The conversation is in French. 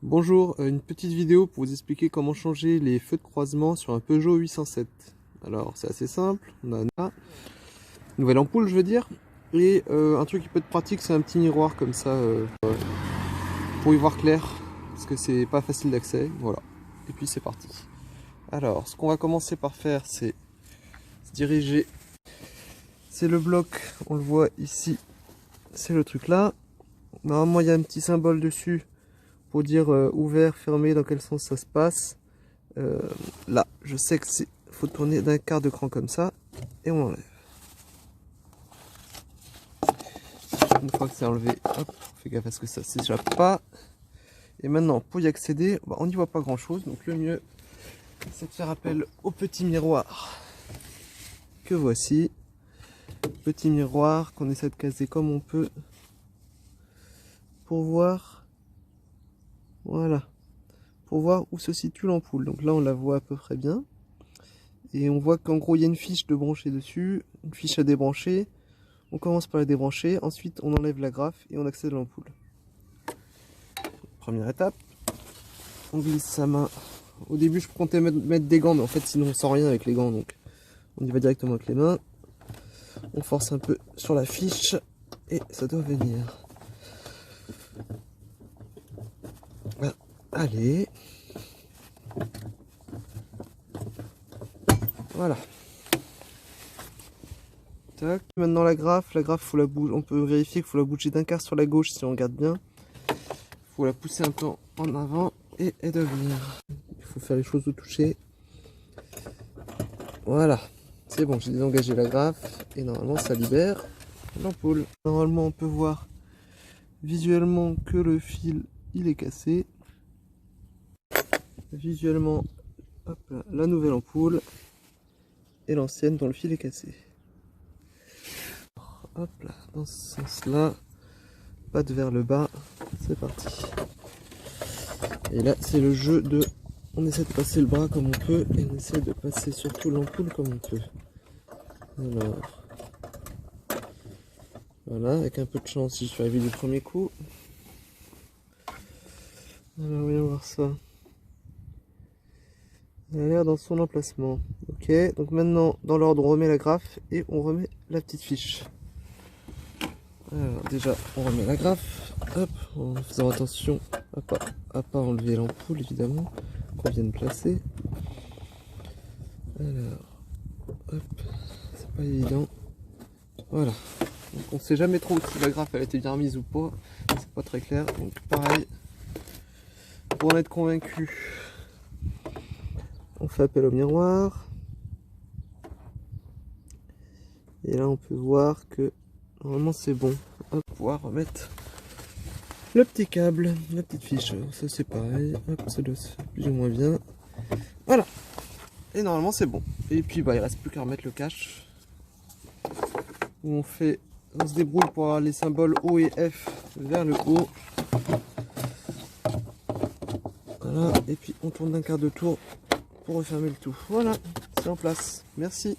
Bonjour, une petite vidéo pour vous expliquer comment changer les feux de croisement sur un Peugeot 807. Alors c'est assez simple, on a une nouvelle ampoule je veux dire, et un truc qui peut être pratique, c'est un petit miroir comme ça pour y voir clair, parce que c'est pas facile d'accès, voilà. Et puis c'est parti. Alors ce qu'on va commencer par faire, c'est se diriger, c'est le bloc, on le voit ici, c'est le truc là. Normalement il y a un petit symbole dessus pour dire ouvert, fermé, dans quel sens ça se passe. Là, je sais que c'est faut tourner d'un quart de cran comme ça et on enlève. Une fois que c'est enlevé, hop, on fait gaffe à ce que ça ne s'échappe pas. Et maintenant, pour y accéder, on n'y voit pas grand chose, donc le mieux c'est de faire appel au petit miroir que voici. Petit miroir qu'on essaie de caser comme on peut pour voir. Voilà, pour voir où se situe l'ampoule. Donc là on la voit à peu près bien. Et on voit qu'en gros il y a une fiche de brancher dessus, une fiche à débrancher. On commence par la débrancher, ensuite on enlève la graffe et on accède à l'ampoule. Première étape, on glisse sa main. Au début je comptais mettre des gants, mais en fait sinon on sent rien avec les gants, donc on y va directement avec les mains. On force un peu sur la fiche et ça doit venir. Allez. Voilà. Tac. Maintenant la graffe, faut la bouger. On peut vérifier qu'il faut la bouger d'un quart sur la gauche si on regarde bien. Il faut la pousser un peu en avant et elle doit venir. Il faut faire les choses au toucher. Voilà. C'est bon, j'ai désengagé la graffe et normalement ça libère l'ampoule. Normalement on peut voir visuellement que le fil il est cassé. Visuellement, hop là, la nouvelle ampoule et l'ancienne dont le fil est cassé. Hop là, dans ce sens là, patte vers le bas, c'est parti. Et là c'est le jeu de, on essaie de passer le bras comme on peut et on essaie de passer surtout l'ampoule comme on peut. Alors, voilà, avec un peu de chance j'y suis arrivé du premier coup. Alors voyons voir ça. Elle a l'air dans son emplacement. Ok, donc maintenant dans l'ordre on remet la graffe et on remet la petite fiche. Alors déjà on remet la graffe, hop, en faisant attention à pas enlever l'ampoule évidemment, qu'on vient de placer. Alors, hop, c'est pas évident. Voilà, donc on sait jamais trop si la graffe elle a été bien remise ou pas, c'est pas très clair, donc pareil, pour en être convaincu, on fait appel au miroir. Et là on peut voir que normalement c'est bon. On va pouvoir remettre le petit câble, la petite fiche. Ça c'est pareil. Hop, ça doit se faire plus ou moins bien. Voilà. Et normalement c'est bon. Et puis bah il reste plus qu'à remettre le cache. Où on se débrouille pour avoir les symboles O et F vers le haut. Voilà. Et puis on tourne d'un quart de tour pour refermer le tout. Voilà, c'est en place. Merci.